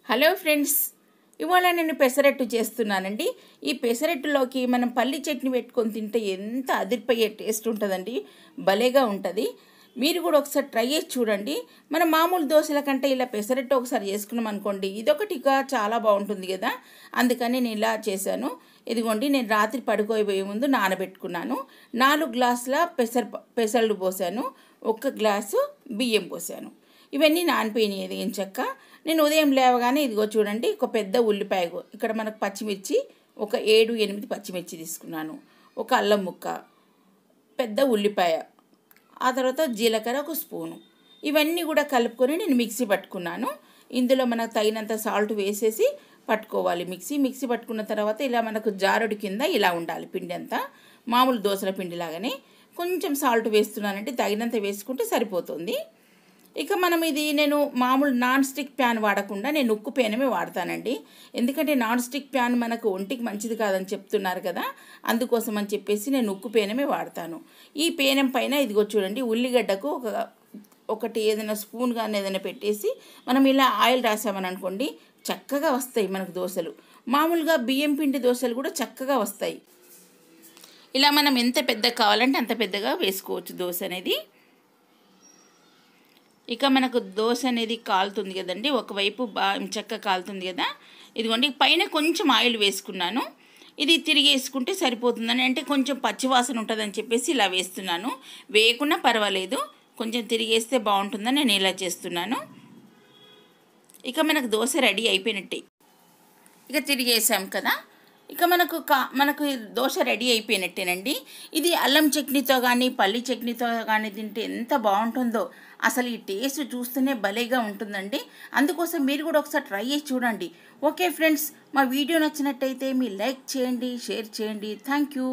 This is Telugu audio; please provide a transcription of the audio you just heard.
హలో ఫ్రెండ్స్, ఇవాళ నేను పెసరట్టు చేస్తున్నానండి. ఈ పెసరట్టులోకి మనం పల్లి చట్నీ పెట్టుకొని తింటే ఎంత అదిరిపోయే టేస్ట్ ఉంటుందండి. భలేగా ఉంటుంది. మీరు కూడా ఒకసారి ట్రై చేసి చూడండి. మన మామూలు దోశల కంటే ఇలా పెసరట్టు ఒకసారి చేసుకున్నాం అనుకోండి, ఇదొకటిగా చాలా బాగుంటుంది కదా. అందుకని నేను ఇలా చేశాను. ఇదిగోండి, నేను రాత్రి పడుకోబోయే ముందు నానబెట్టుకున్నాను. 4 గ్లాసుల పెసళ్ళు పోసాను, 1 గ్లాసు బియ్యం పోసాను. ఇవన్నీ నానిపోయినాయి ఎంచక్క. నేను ఉదయం లేవగానే ఇదిగో చూడండి, ఒక పెద్ద ఉల్లిపాయ, ఇక్కడ మనకు పచ్చిమిర్చి ఒక 7-8 పచ్చిమిర్చి తీసుకున్నాను, ఒక అల్లం ముక్క, పెద్ద ఉల్లిపాయ, ఆ తర్వాత జీలకర్ర 1 స్పూను. ఇవన్నీ కూడా కలుపుకొని నేను మిక్సీ పట్టుకున్నాను. ఇందులో మనకు తగినంత సాల్ట్ వేసేసి పట్టుకోవాలి. మిక్సీ పట్టుకున్న తర్వాత ఇలా మనకు జారుడు కింద ఇలా ఉండాలి పిండి అంతా, మామూలు దోసల పిండిలాగానే. కొంచెం సాల్ట్ వేస్తున్నానంటే తగినంత వేసుకుంటే సరిపోతుంది. ఇక మనం నేను మామూలు నాన్ స్టిక్ ప్యాన్ వాడకుండా నేను ఉక్కు పేనమే వాడతానండి. ఎందుకంటే నాన్ స్టిక్ ప్యాన్ మనకు ఒంటికి మంచిది కాదని చెప్తున్నారు కదా, అందుకోసం అని చెప్పేసి నేను ఉక్కు పేనమే వాడతాను. ఈ పేనం పైన ఇదిగో చూడండి, ఉల్లిగడ్డకు ఒకటి ఏదైనా స్పూన్ కానీ ఏదైనా పెట్టేసి మనం ఇలా ఆయిల్ రాసామని అనుకోండి, చక్కగా వస్తాయి మనకు దోశలు. మామూలుగా బియ్యం పిండి దోశలు కూడా చక్కగా వస్తాయి. ఇలా మనం ఎంత పెద్దగా కావాలంటే అంత పెద్దగా వేసుకోవచ్చు దోశ అనేది. ఇక మనకు దోశ అనేది కాలుతుంది కదండి, ఒకవైపు బాగా చక్కగా కాలుతుంది కదా. ఇదిగోండి, పైన కొంచెం ఆయిల్ వేసుకున్నాను. ఇది తిరిగి వేసుకుంటే సరిపోతుందని, అంటే కొంచెం పచ్చివాసన ఉంటుందని చెప్పేసి ఇలా వేస్తున్నాను. వేయకుండా పర్వాలేదు, కొంచెం తిరిగేస్తే బాగుంటుందని నేను ఇలా చేస్తున్నాను. ఇక మనకు దోశ రెడీ అయిపోయినట్టే. ఇక తిరిగేసాం కదా, ఇక మనకు దోశ రెడీ అయిపోయినట్టేనండి. ఇది అల్లం చట్నీతో కానీ పల్లి చట్నీతో కానీ తింటే ఎంత బాగుంటుందో, అసలు ఈ టేస్ట్ చూస్తేనే భలేగా ఉంటుందండి. అందుకోసం మీరు కూడా ఒకసారి ట్రై చేసి చూడండి. ఓకే ఫ్రెండ్స్, మా వీడియో నచ్చినట్టయితే మీరు లైక్ చేయండి, షేర్ చేయండి. Thank you.